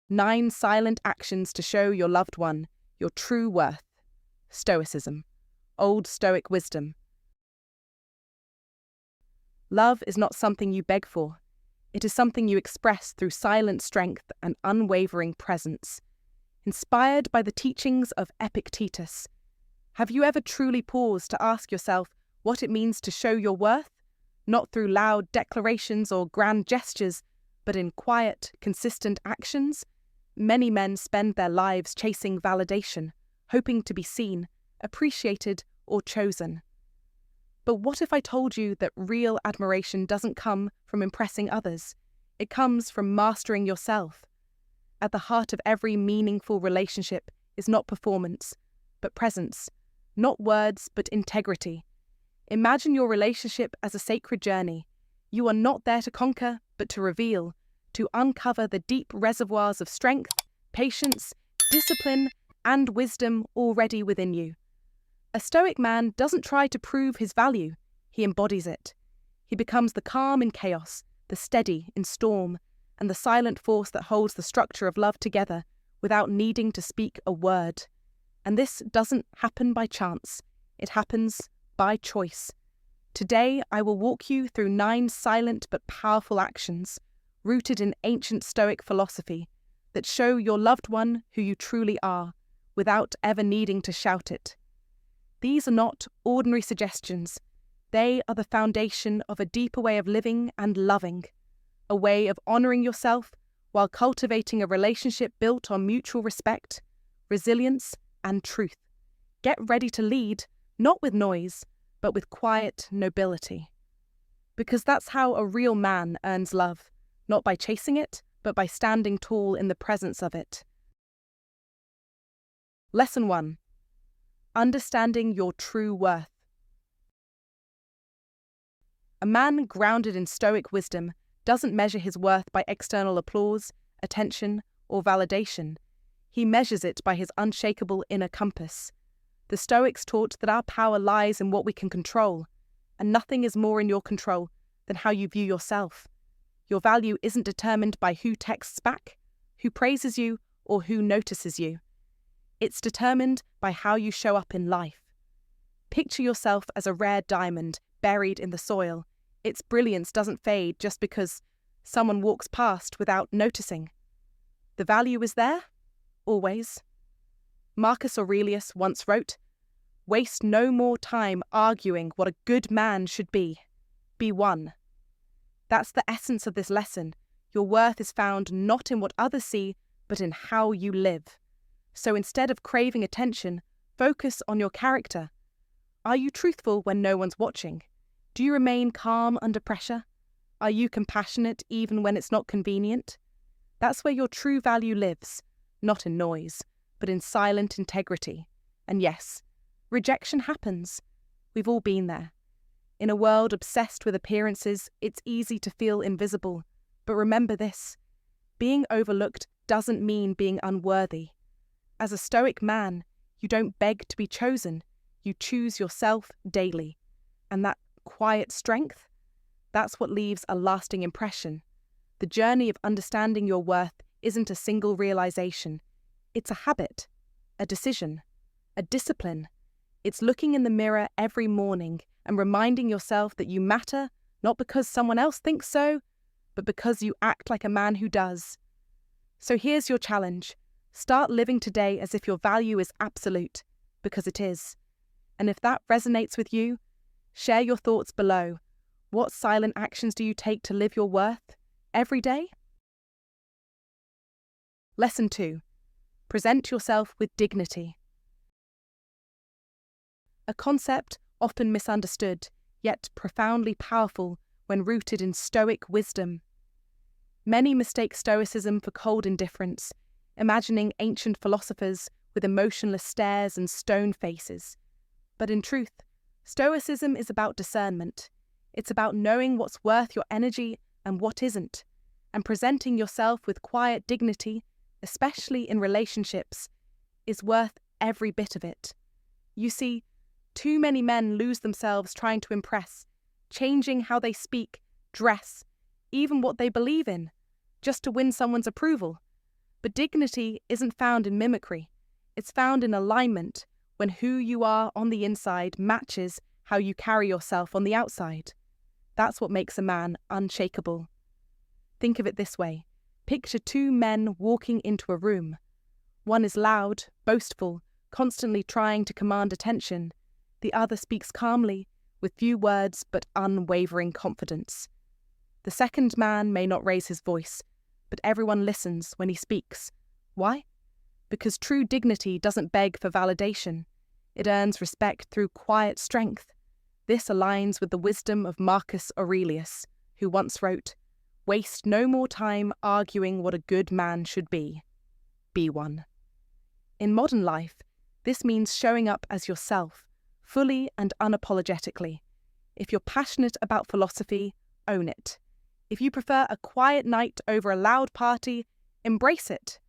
9 silent actions to show your loved one your true worth. Stoicism. Old Stoic Wisdom. Love is not something you beg for. It is something you express through silent strength and unwavering presence. Inspired by the teachings of Epictetus, have you ever truly paused to ask yourself what it means to show your worth? Not through loud declarations or grand gestures, but in quiet, consistent actions? Many men spend their lives chasing validation, hoping to be seen, appreciated, or chosen. But what if I told you that real admiration doesn't come from impressing others? It comes from mastering yourself. At the heart of every meaningful relationship is not performance, but presence. Not words, but integrity. Imagine your relationship as a sacred journey. You are not there to conquer, but to reveal, to uncover the deep reservoirs of strength, patience, discipline, and wisdom already within you. A Stoic man doesn't try to prove his value, he embodies it. He becomes the calm in chaos, the steady in storm, and the silent force that holds the structure of love together without needing to speak a word. And this doesn't happen by chance, it happens by choice. Today, I will walk you through 9 silent but powerful actions, rooted in ancient Stoic philosophy, that show your loved one who you truly are, without ever needing to shout it. These are not ordinary suggestions. They are the foundation of a deeper way of living and loving, a way of honouring yourself while cultivating a relationship built on mutual respect, resilience, and truth. Get ready to lead, not with noise, but with quiet nobility. Because that's how a real man earns love, not by chasing it, but by standing tall in the presence of it. Lesson 1. Understanding your true worth. A man grounded in Stoic wisdom doesn't measure his worth by external applause, attention, or validation. He measures it by his unshakable inner compass. The Stoics taught that our power lies in what we can control, and nothing is more in your control than how you view yourself. Your value isn't determined by who texts back, who praises you, or who notices you. It's determined by how you show up in life. Picture yourself as a rare diamond buried in the soil. Its brilliance doesn't fade just because someone walks past without noticing. The value is there, always. Marcus Aurelius once wrote, "Waste no more time arguing what a good man should be. Be one." That's the essence of this lesson. Your worth is found not in what others see, but in how you live. So instead of craving attention, focus on your character. Are you truthful when no one's watching? Do you remain calm under pressure? Are you compassionate even when it's not convenient? That's where your true value lives, not in noise, but in silent integrity. And yes, rejection happens. We've all been there. In a world obsessed with appearances, it's easy to feel invisible. But remember this, being overlooked doesn't mean being unworthy. As a Stoic man, you don't beg to be chosen, you choose yourself daily. And that quiet strength, that's what leaves a lasting impression. The journey of understanding your worth isn't a single realization. It's a habit, a decision, a discipline. It's looking in the mirror every morning and reminding yourself that you matter, not because someone else thinks so, but because you act like a man who does. So here's your challenge. Start living today as if your value is absolute, because it is. And if that resonates with you, share your thoughts below. What silent actions do you take to live your worth every day? Lesson 2. Present yourself with dignity. A concept often misunderstood, yet profoundly powerful when rooted in Stoic wisdom. Many mistake Stoicism for cold indifference, imagining ancient philosophers with emotionless stares and stone faces. But in truth, Stoicism is about discernment. It's about knowing what's worth your energy and what isn't, and presenting yourself with quiet dignity, especially in relationships, is worth every bit of it. You see, too many men lose themselves trying to impress, changing how they speak, dress, even what they believe in, just to win someone's approval. But dignity isn't found in mimicry. It's found in alignment, when who you are on the inside matches how you carry yourself on the outside. That's what makes a man unshakable. Think of it this way. Picture two men walking into a room. One is loud, boastful, constantly trying to command attention. The other speaks calmly, with few words but unwavering confidence. The second man may not raise his voice, but everyone listens when he speaks. Why? Because true dignity doesn't beg for validation. It earns respect through quiet strength. This aligns with the wisdom of Marcus Aurelius, who once wrote, "Waste no more time arguing what a good man should be. Be one." In modern life, this means showing up as yourself, fully and unapologetically. If you're passionate about philosophy, own it. If you prefer a quiet night over a loud party, embrace it.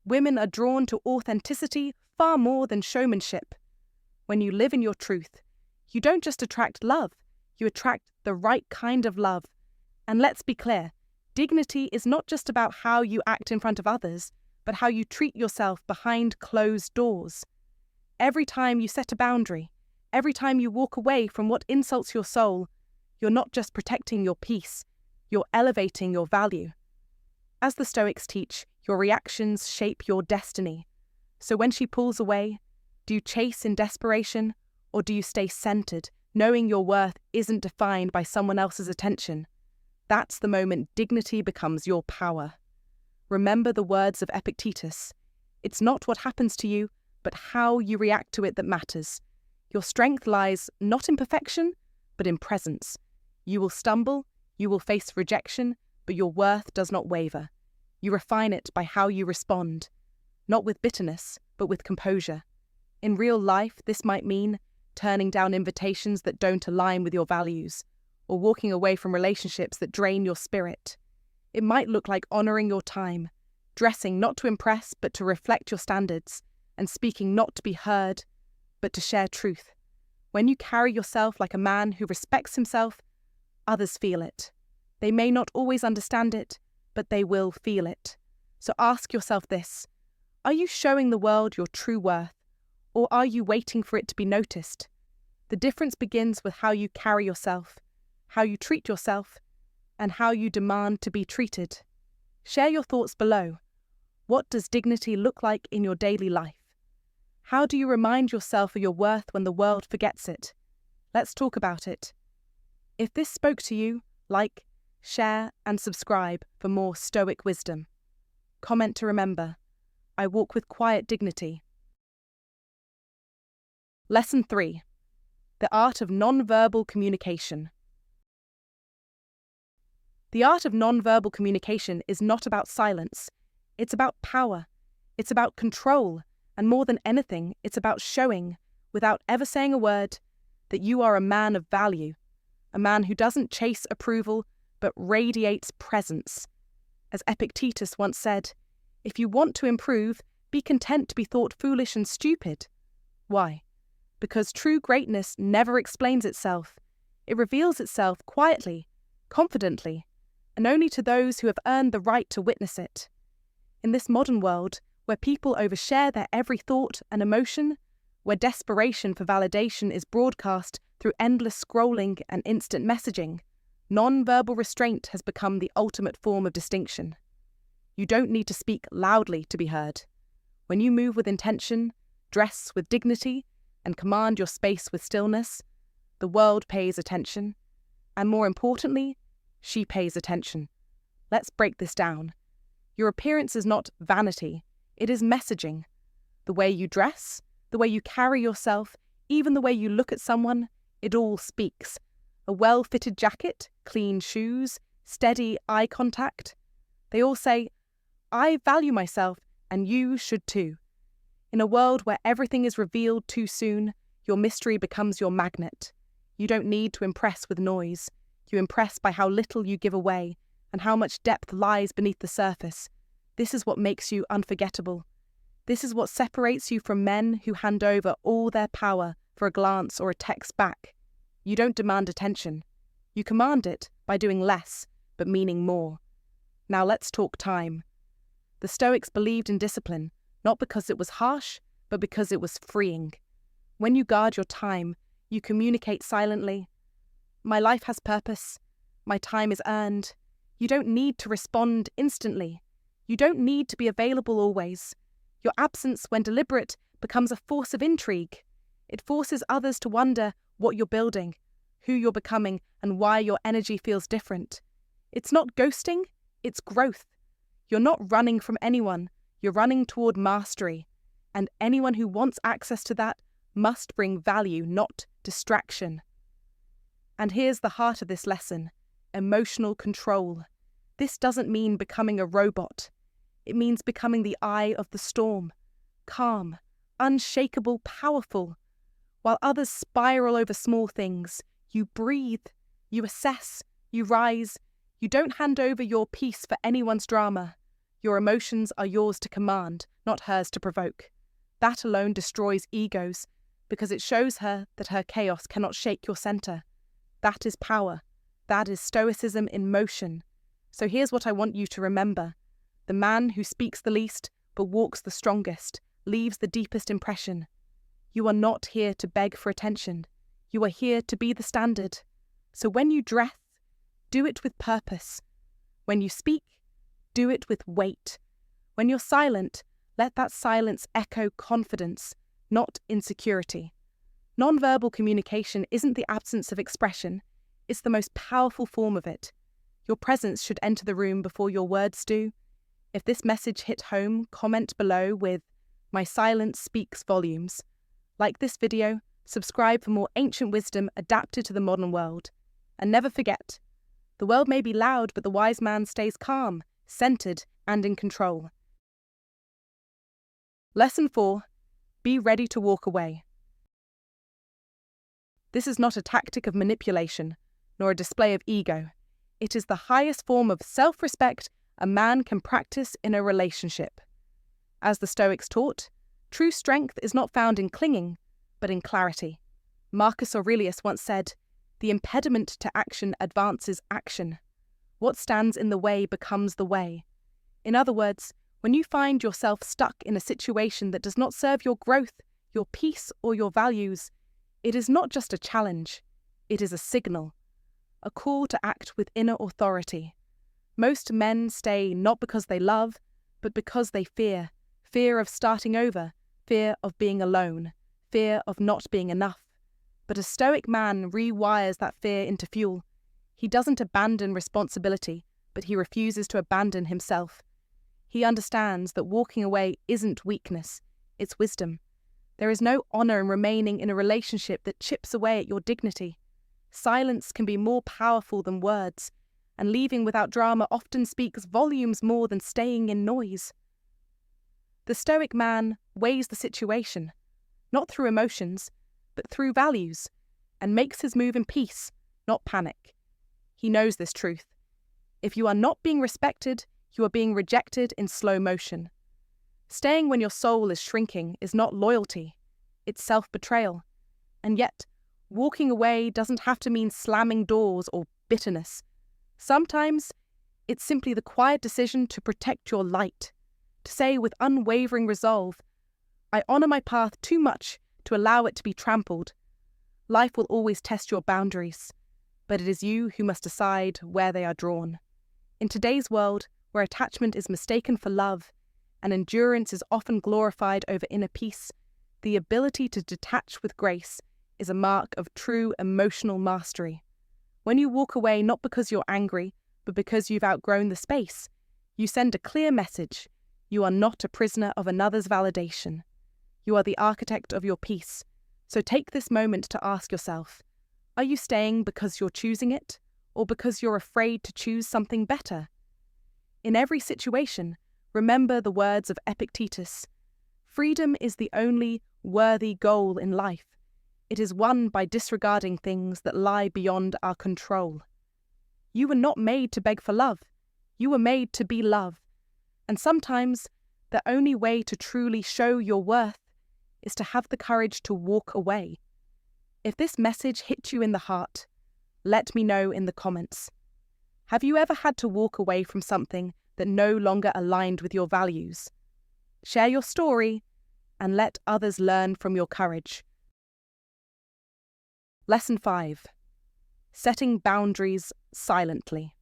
Women are drawn to authenticity far more than showmanship. When you live in your truth, you don't just attract love, you attract the right kind of love. And let's be clear, dignity is not just about how you act in front of others, but how you treat yourself behind closed doors. Every time you set a boundary, every time you walk away from what insults your soul, you're not just protecting your peace, you're elevating your value. As the Stoics teach, your reactions shape your destiny. So when she pulls away, do you chase in desperation, or do you stay centered, knowing your worth isn't defined by someone else's attention? That's the moment dignity becomes your power. Remember the words of Epictetus. It's not what happens to you, but how you react to it that matters. Your strength lies not in perfection, but in presence. You will stumble, you will face rejection, but your worth does not waver. You refine it by how you respond, not with bitterness, but with composure. In real life, this might mean turning down invitations that don't align with your values, or walking away from relationships that drain your spirit. It might look like honoring your time, dressing not to impress but to reflect your standards, and speaking not to be heard, but to share truth. When you carry yourself like a man who respects himself, others feel it. They may not always understand it, but they will feel it. So ask yourself this: are you showing the world your true worth, or are you waiting for it to be noticed? The difference begins with how you carry yourself, how you treat yourself, and how you demand to be treated. Share your thoughts below. What does dignity look like in your daily life? How do you remind yourself of your worth when the world forgets it? Let's talk about it. If this spoke to you, like, share, and subscribe for more Stoic wisdom. Comment to remember: I walk with quiet dignity. Lesson 3. The art of nonverbal communication. The art of nonverbal communication is not about silence. It's about power. It's about control. And more than anything, it's about showing, without ever saying a word, that you are a man of value, a man who doesn't chase approval, but radiates presence. As Epictetus once said, if you want to improve, be content to be thought foolish and stupid. Why? Because true greatness never explains itself. It reveals itself quietly, confidently, and only to those who have earned the right to witness it. In this modern world, where people overshare their every thought and emotion, where desperation for validation is broadcast through endless scrolling and instant messaging, non-verbal restraint has become the ultimate form of distinction. You don't need to speak loudly to be heard. When you move with intention, dress with dignity, and command your space with stillness, the world pays attention. And more importantly, she pays attention. Let's break this down. Your appearance is not vanity. It is messaging. The way you dress, the way you carry yourself, even the way you look at someone, it all speaks. A well-fitted jacket, clean shoes, steady eye contact. They all say, I value myself, and you should too. In a world where everything is revealed too soon, your mystery becomes your magnet. You don't need to impress with noise. You impress by how little you give away, and how much depth lies beneath the surface. This is what makes you unforgettable. This is what separates you from men who hand over all their power for a glance or a text back. You don't demand attention. You command it by doing less, but meaning more. Now let's talk time. The Stoics believed in discipline, not because it was harsh, but because it was freeing. When you guard your time, you communicate silently. My life has purpose. My time is earned. You don't need to respond instantly. You don't need to be available always. Your absence, when deliberate, becomes a force of intrigue. It forces others to wonder what you're building, who you're becoming, and why your energy feels different. It's not ghosting, it's growth. You're not running from anyone, you're running toward mastery. And anyone who wants access to that must bring value, not distraction. And here's the heart of this lesson: emotional control. This doesn't mean becoming a robot. It means becoming the eye of the storm, calm, unshakable, powerful. While others spiral over small things, you breathe, you assess, you rise. You don't hand over your peace for anyone's drama. Your emotions are yours to command, not hers to provoke. That alone destroys egos, because it shows her that her chaos cannot shake your center. That is power. That is Stoicism in motion. So here's what I want you to remember. The man who speaks the least, but walks the strongest, leaves the deepest impression. You are not here to beg for attention. You are here to be the standard. So when you dress, do it with purpose. When you speak, do it with weight. When you're silent, let that silence echo confidence, not insecurity. Nonverbal communication isn't the absence of expression, it's the most powerful form of it. Your presence should enter the room before your words do. If this message hit home, comment below with "My silence speaks volumes." Like this video, subscribe for more ancient wisdom adapted to the modern world. And never forget, the world may be loud, but the wise man stays calm, centered, and in control. Lesson 4. Be ready to walk away. This is not a tactic of manipulation, nor a display of ego. It is the highest form of self-respect a man can practice in a relationship. As the Stoics taught, true strength is not found in clinging, but in clarity. Marcus Aurelius once said, "The impediment to action advances action. What stands in the way becomes the way." In other words, when you find yourself stuck in a situation that does not serve your growth, your peace, or your values, it is not just a challenge, it is a signal, a call to act with inner authority. Most men stay not because they love, but because they fear. Fear of starting over, fear of being alone, fear of not being enough. But a Stoic man rewires that fear into fuel. He doesn't abandon responsibility, but he refuses to abandon himself. He understands that walking away isn't weakness, it's wisdom. There is no honor in remaining in a relationship that chips away at your dignity. Silence can be more powerful than words, and leaving without drama often speaks volumes more than staying in noise. The Stoic man weighs the situation, not through emotions, but through values, and makes his move in peace, not panic. He knows this truth. If you are not being respected, you are being rejected in slow motion. Staying when your soul is shrinking is not loyalty, it's self-betrayal. And yet, walking away doesn't have to mean slamming doors or bitterness. Sometimes, it's simply the quiet decision to protect your light, to say with unwavering resolve, "I honor my path too much to allow it to be trampled." Life will always test your boundaries, but it is you who must decide where they are drawn. In today's world, where attachment is mistaken for love, and endurance is often glorified over inner peace, the ability to detach with grace is a mark of true emotional mastery. When you walk away not because you're angry, but because you've outgrown the space, you send a clear message. You are not a prisoner of another's validation. You are the architect of your peace. So take this moment to ask yourself, are you staying because you're choosing it, or because you're afraid to choose something better? In every situation, remember the words of Epictetus. Freedom is the only worthy goal in life. It is won by disregarding things that lie beyond our control. You were not made to beg for love. You were made to be love. And sometimes, the only way to truly show your worth is to have the courage to walk away. If this message hit you in the heart, let me know in the comments. Have you ever had to walk away from something that no longer aligned with your values. Share your story and let others learn from your courage. Lesson 5. Setting boundaries silently.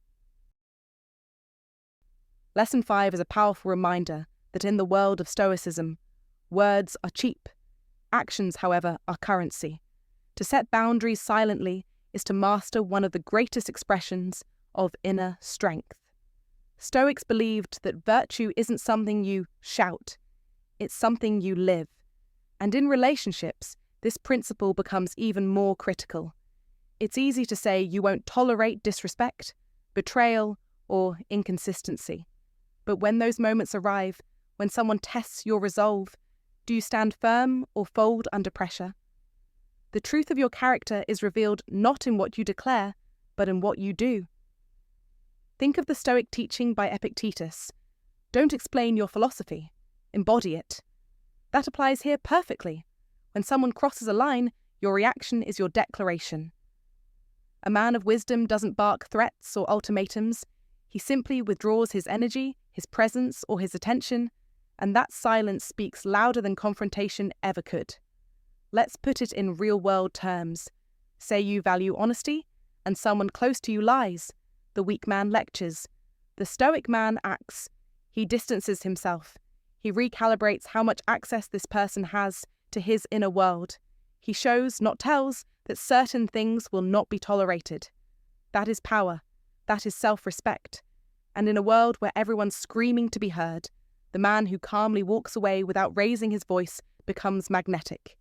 Lesson 5 is a powerful reminder that in the world of Stoicism, words are cheap. Actions, however, are currency. To set boundaries silently is to master one of the greatest expressions of inner strength. Stoics believed that virtue isn't something you shout, it's something you live. And in relationships, this principle becomes even more critical. It's easy to say you won't tolerate disrespect, betrayal, or inconsistency. But when those moments arrive, when someone tests your resolve, do you stand firm or fold under pressure? The truth of your character is revealed not in what you declare, but in what you do. Think of the Stoic teaching by Epictetus. Don't explain your philosophy, embody it. That applies here perfectly. When someone crosses a line, your reaction is your declaration. A man of wisdom doesn't bark threats or ultimatums. He simply withdraws his energy, his presence, or his attention, and that silence speaks louder than confrontation ever could. Let's put it in real-world terms. Say you value honesty, and someone close to you lies. The weak man lectures. The Stoic man acts. He distances himself. He recalibrates how much access this person has to his inner world. He shows, not tells, that certain things will not be tolerated. That is power. That is self-respect. And in a world where everyone's screaming to be heard, the man who calmly walks away without raising his voice becomes magnetic.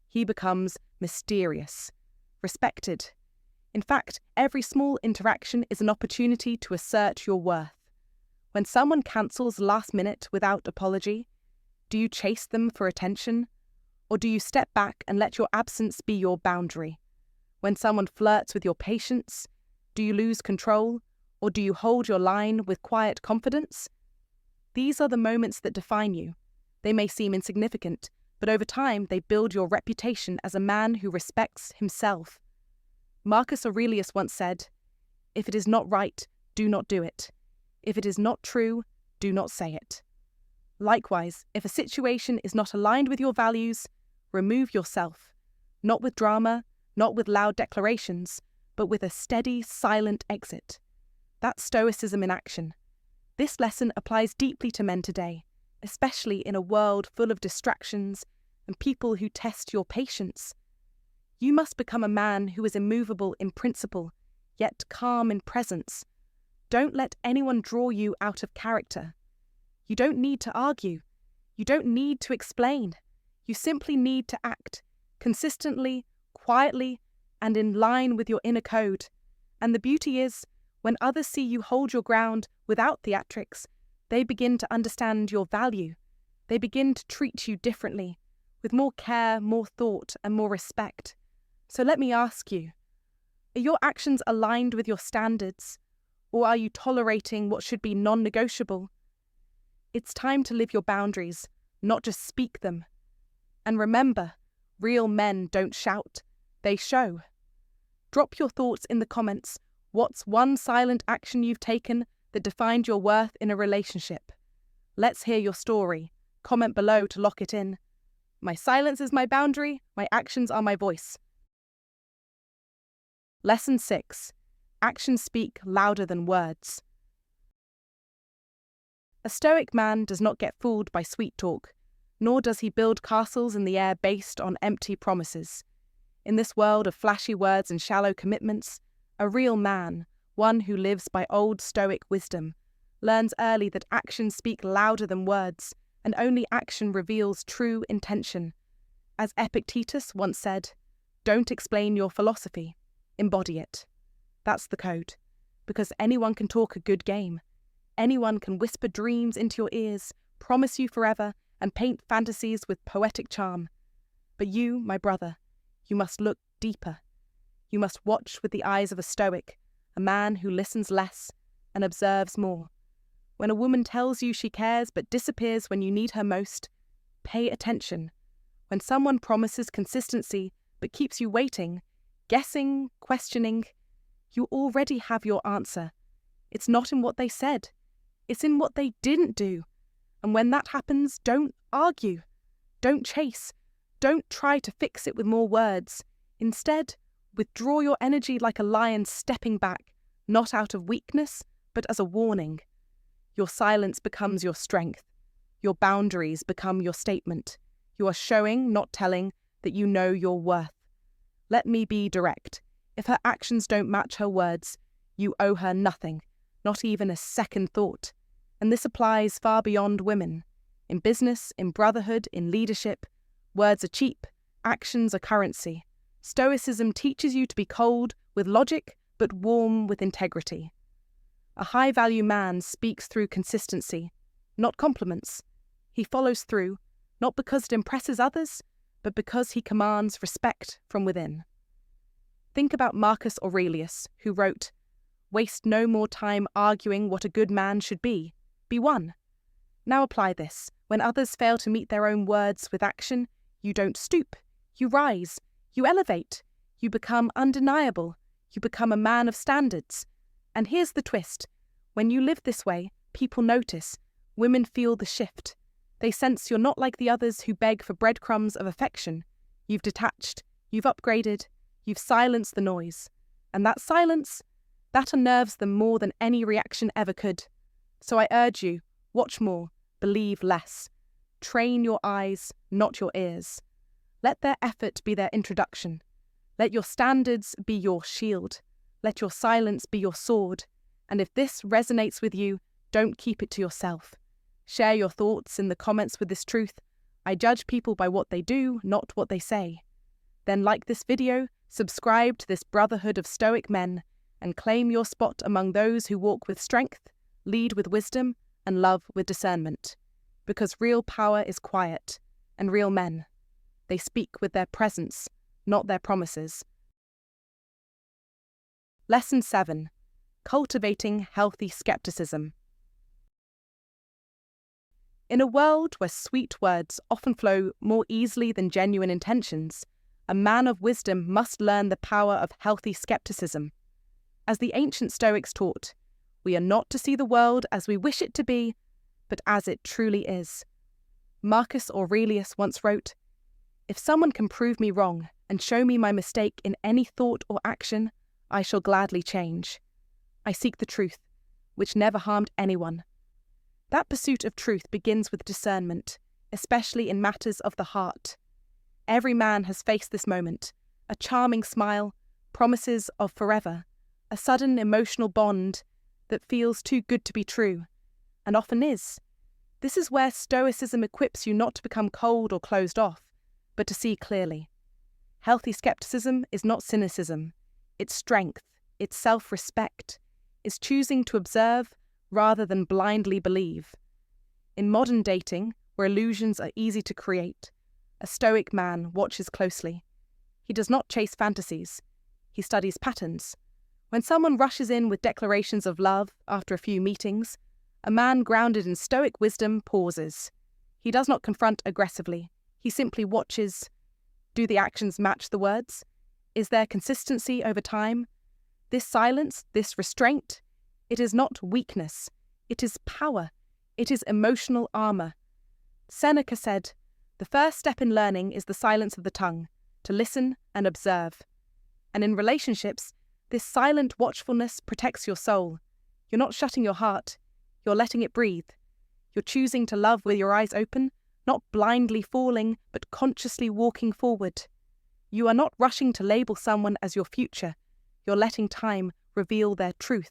He becomes mysterious, respected. In fact, every small interaction is an opportunity to assert your worth. When someone cancels last minute without apology, do you chase them for attention? Or do you step back and let your absence be your boundary? When someone flirts with your patience, do you lose control? Or do you hold your line with quiet confidence? These are the moments that define you. They may seem insignificant, but over time they build your reputation as a man who respects himself. Marcus Aurelius once said, "If it is not right, do not do it. If it is not true, do not say it." Likewise, if a situation is not aligned with your values, remove yourself, not with drama, not with loud declarations, but with a steady, silent exit. That's Stoicism in action. This lesson applies deeply to men today, especially in a world full of distractions and people who test your patience. You must become a man who is immovable in principle, yet calm in presence. Don't let anyone draw you out of character. You don't need to argue. You don't need to explain. You simply need to act, consistently, quietly, and in line with your inner code. And the beauty is, when others see you hold your ground without theatrics, they begin to understand your value. They begin to treat you differently, with more care, more thought, and more respect. So let me ask you, are your actions aligned with your standards, or are you tolerating what should be non-negotiable? It's time to live your boundaries, not just speak them. And remember, real men don't shout, they show. Drop your thoughts in the comments. What's one silent action you've taken that defined your worth in a relationship? Let's hear your story. Comment below to lock it in. My silence is my boundary, my actions are my voice. Lesson 6. Actions speak louder than words. A Stoic man does not get fooled by sweet talk, nor does he build castles in the air based on empty promises. In this world of flashy words and shallow commitments, a real man, one who lives by old Stoic wisdom, learns early that actions speak louder than words, and only action reveals true intention. As Epictetus once said, "Don't explain your philosophy, embody it." That's the code, because anyone can talk a good game. Anyone can whisper dreams into your ears, promise you forever, and paint fantasies with poetic charm. But you, my brother, you must look deeper. You must watch with the eyes of a Stoic, a man who listens less and observes more. When a woman tells you she cares but disappears when you need her most, pay attention. When someone promises consistency but keeps you waiting, guessing, questioning, you already have your answer. It's not in what they said. It's in what they didn't do. And when that happens, don't argue. Don't chase. Don't try to fix it with more words. Instead, withdraw your energy like a lion stepping back, not out of weakness, but as a warning. Your silence becomes your strength. Your boundaries become your statement. You are showing, not telling, that you know your worth. Let me be direct. If her actions don't match her words, you owe her nothing, not even a second thought. And this applies far beyond women. In business, in brotherhood, in leadership, words are cheap, actions are currency. Stoicism teaches you to be cold with logic, but warm with integrity. A high-value man speaks through consistency, not compliments. He follows through, not because it impresses others, but because he commands respect from within. Think about Marcus Aurelius, who wrote, "Waste no more time arguing what a good man should be. Be one." Now apply this. When others fail to meet their own words with action, you don't stoop. You rise. You elevate. You become undeniable. You become a man of standards. And here's the twist. When you live this way, people notice. Women feel the shift. They sense you're not like the others who beg for breadcrumbs of affection. You've detached. You've upgraded. You've silenced the noise. And that silence, that unnerves them more than any reaction ever could. So I urge you, watch more, believe less. Train your eyes, not your ears. Let their effort be their introduction. Let your standards be your shield. Let your silence be your sword. And if this resonates with you, don't keep it to yourself. Share your thoughts in the comments with this truth. I judge people by what they do, not what they say. Then like this video, subscribe to this brotherhood of Stoic men, and claim your spot among those who walk with strength, lead with wisdom, and love with discernment. Because real power is quiet, and real men, they speak with their presence, not their promises. Lesson 7. Cultivating healthy skepticism. In a world where sweet words often flow more easily than genuine intentions, a man of wisdom must learn the power of healthy skepticism. As the ancient Stoics taught, we are not to see the world as we wish it to be, but as it truly is. Marcus Aurelius once wrote, "If someone can prove me wrong and show me my mistake in any thought or action, I shall gladly change. I seek the truth, which never harmed anyone." That pursuit of truth begins with discernment, especially in matters of the heart. Every man has faced this moment, a charming smile, promises of forever, a sudden emotional bond that feels too good to be true, and often is. This is where Stoicism equips you not to become cold or closed off, but to see clearly. Healthy skepticism is not cynicism. It's strength, it's self-respect, it's choosing to observe rather than blindly believe. In modern dating, where illusions are easy to create, a Stoic man watches closely. He does not chase fantasies. He studies patterns. When someone rushes in with declarations of love after a few meetings, a man grounded in Stoic wisdom pauses. He does not confront aggressively. He simply watches. Do the actions match the words? Is there consistency over time? This silence, this restraint, it is not weakness. It is power. It is emotional armor. Seneca said, "The first step in learning is the silence of the tongue, to listen and observe." And in relationships, this silent watchfulness protects your soul. You're not shutting your heart. You're letting it breathe. You're choosing to love with your eyes open, not blindly falling, but consciously walking forward. You are not rushing to label someone as your future. You're letting time reveal their truth.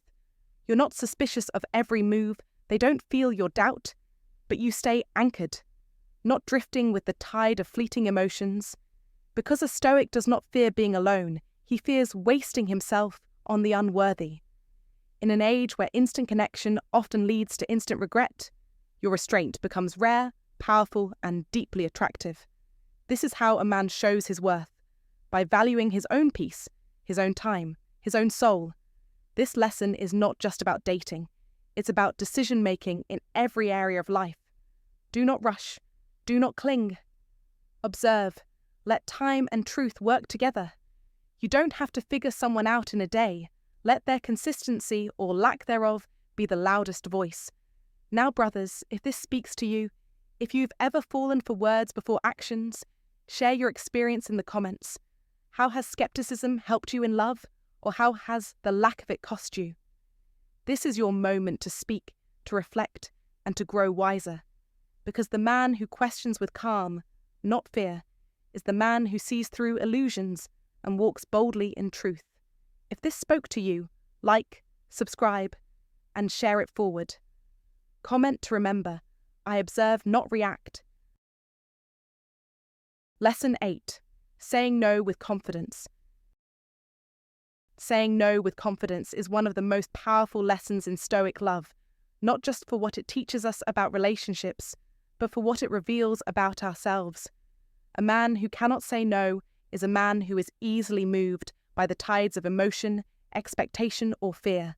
You're not suspicious of every move. They don't feel your doubt, but you stay anchored, not drifting with the tide of fleeting emotions. Because a Stoic does not fear being alone, he fears wasting himself on the unworthy. In an age where instant connection often leads to instant regret, your restraint becomes rare, powerful, and deeply attractive. This is how a man shows his worth, by valuing his own peace, his own time, his own soul. This lesson is not just about dating. It's about decision-making in every area of life. Do not rush. Do not cling. Observe. Let time and truth work together. You don't have to figure someone out in a day. Let their consistency or lack thereof be the loudest voice. Now, brothers, if this speaks to you, if you've ever fallen for words before actions, share your experience in the comments. How has skepticism helped you in love, or how has the lack of it cost you? This is your moment to speak, to reflect, and to grow wiser. Because the man who questions with calm, not fear, is the man who sees through illusions and walks boldly in truth. If this spoke to you, like, subscribe, and share it forward. Comment to remember, I observe, not react. Lesson 8. Saying no with confidence. Saying no with confidence is one of the most powerful lessons in Stoic love, not just for what it teaches us about relationships, but for what it reveals about ourselves. A man who cannot say no is a man who is easily moved by the tides of emotion, expectation, or fear.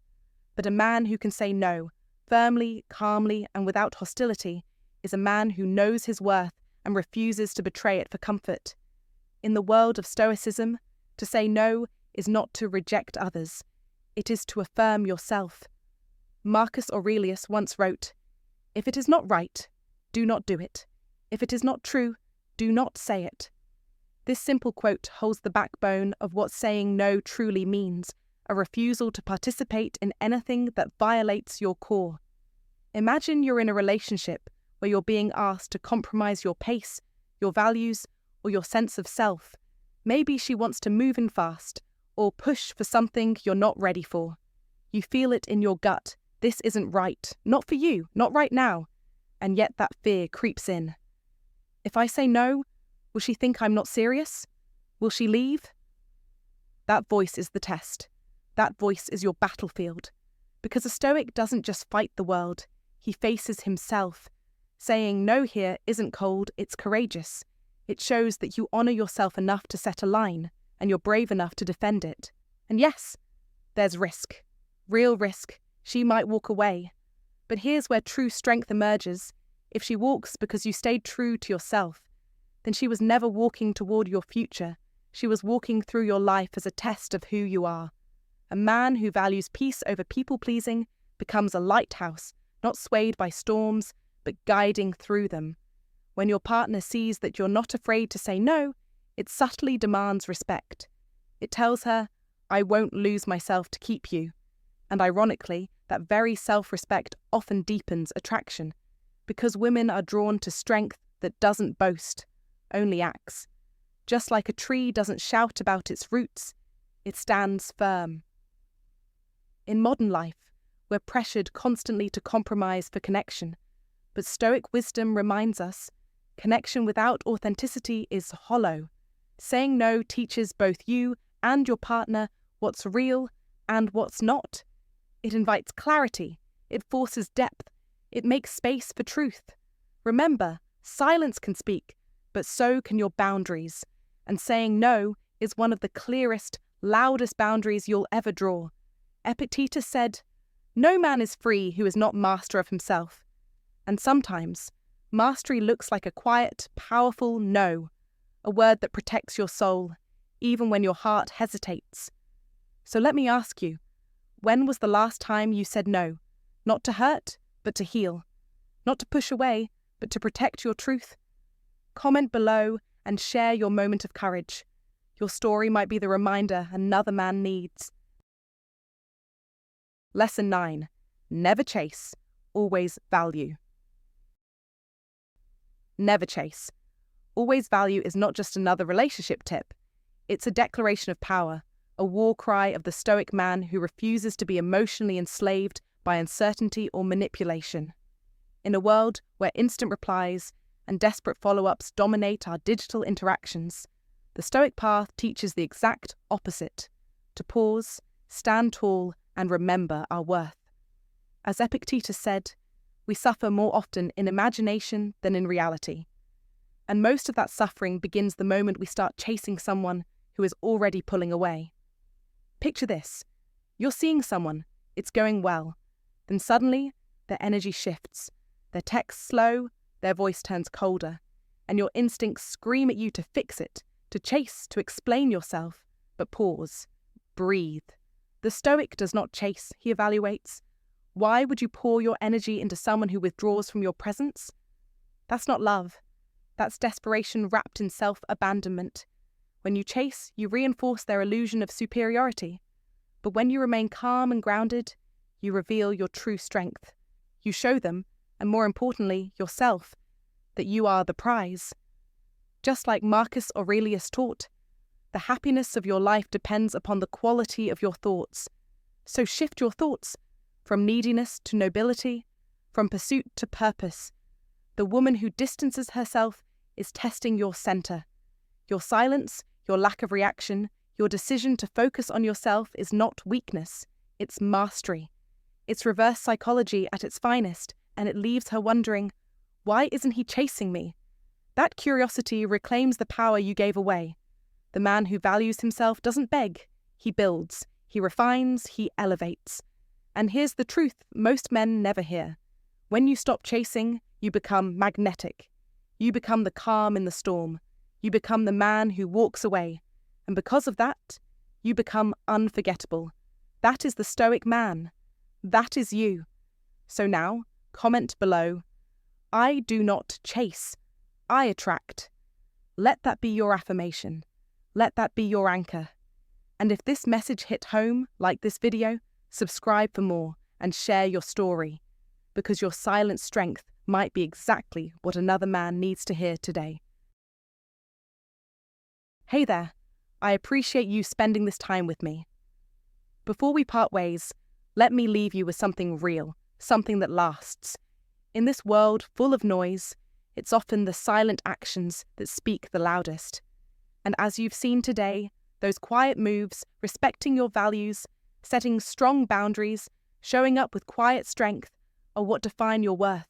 But a man who can say no, firmly, calmly, and without hostility, is a man who knows his worth and refuses to betray it for comfort. In the world of Stoicism, to say no is not to reject others, it is to affirm yourself. Marcus Aurelius once wrote, "If it is not right, do not do it. If it is not true, do not say it." This simple quote holds the backbone of what saying no truly means, a refusal to participate in anything that violates your core. Imagine you're in a relationship where you're being asked to compromise your pace, your values, or your sense of self. Maybe she wants to move in fast, or push for something you're not ready for. You feel it in your gut. This isn't right. Not for you. Not right now. And yet that fear creeps in. If I say no, will she think I'm not serious? Will she leave? That voice is the test. That voice is your battlefield. Because a Stoic doesn't just fight the world, he faces himself. Saying no here isn't cold, it's courageous. It shows that you honour yourself enough to set a line, and you're brave enough to defend it. And yes, there's risk. Real risk. She might walk away. But here's where true strength emerges. If she walks because you stayed true to yourself, then she was never walking toward your future. She was walking through your life as a test of who you are. A man who values peace over people-pleasing becomes a lighthouse, not swayed by storms, but guiding through them. When your partner sees that you're not afraid to say no, it subtly demands respect. It tells her, I won't lose myself to keep you. And ironically, that very self-respect often deepens attraction, because women are drawn to strength that doesn't boast, only acts. Just like a tree doesn't shout about its roots, it stands firm. In modern life, we're pressured constantly to compromise for connection, but Stoic wisdom reminds us, connection without authenticity is hollow. Saying no teaches both you and your partner what's real and what's not. It invites clarity, it forces depth, it makes space for truth. Remember, silence can speak, but so can your boundaries. And saying no is one of the clearest, loudest boundaries you'll ever draw. Epictetus said, "No man is free who is not master of himself." And sometimes, mastery looks like a quiet, powerful no, a word that protects your soul, even when your heart hesitates. So let me ask you, when was the last time you said no? Not to hurt, but to heal. Not to push away, but to protect your truth. Comment below and share your moment of courage. Your story might be the reminder another man needs. Lesson 9. Never chase, always value. Never chase. Always value is not just another relationship tip. It's a declaration of power, a war cry of the Stoic man who refuses to be emotionally enslaved by uncertainty or manipulation. In a world where instant replies and desperate follow-ups dominate our digital interactions, the Stoic path teaches the exact opposite: to pause, stand tall, and remember our worth. As Epictetus said, we suffer more often in imagination than in reality. And most of that suffering begins the moment we start chasing someone who is already pulling away. Picture this. You're seeing someone, it's going well. Then suddenly, their energy shifts. Their texts slow, their voice turns colder, and your instincts scream at you to fix it, to chase, to explain yourself. But pause. Breathe. The Stoic does not chase, he evaluates. Why would you pour your energy into someone who withdraws from your presence? That's not love. That's desperation wrapped in self-abandonment. When you chase, you reinforce their illusion of superiority. But when you remain calm and grounded, you reveal your true strength. You show them, and more importantly, yourself, that you are the prize. Just like Marcus Aurelius taught, the happiness of your life depends upon the quality of your thoughts. So shift your thoughts from neediness to nobility, from pursuit to purpose. The woman who distances herself is testing your center. Your silence, your lack of reaction, your decision to focus on yourself is not weakness, it's mastery. It's reverse psychology at its finest, and it leaves her wondering, why isn't he chasing me? That curiosity reclaims the power you gave away. The man who values himself doesn't beg, he builds, he refines, he elevates. And here's the truth most men never hear. When you stop chasing, you become magnetic. You become the calm in the storm. You become the man who walks away. And because of that, you become unforgettable. That is the Stoic man. That is you. So now, comment below. I do not chase. I attract. Let that be your affirmation. Let that be your anchor. And if this message hit home, like this video, subscribe for more and share your story, because your silent strength might be exactly what another man needs to hear today. Hey there, I appreciate you spending this time with me. Before we part ways, let me leave you with something real, something that lasts. In this world full of noise, it's often the silent actions that speak the loudest. And as you've seen today, those quiet moves, respecting your values, setting strong boundaries, showing up with quiet strength are what define your worth.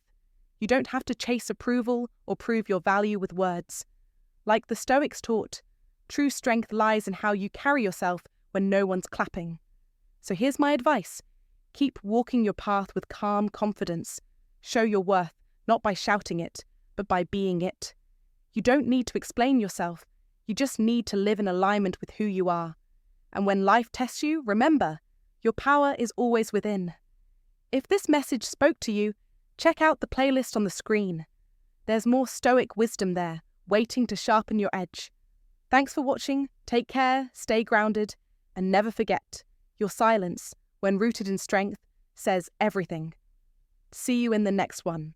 You don't have to chase approval or prove your value with words. Like the Stoics taught, true strength lies in how you carry yourself when no one's clapping. So here's my advice. Keep walking your path with calm confidence. Show your worth, not by shouting it, but by being it. You don't need to explain yourself. You just need to live in alignment with who you are. And when life tests you, remember, your power is always within. If this message spoke to you, check out the playlist on the screen. There's more Stoic wisdom there, waiting to sharpen your edge. Thanks for watching, take care, stay grounded, and never forget, your silence, when rooted in strength, says everything. See you in the next one.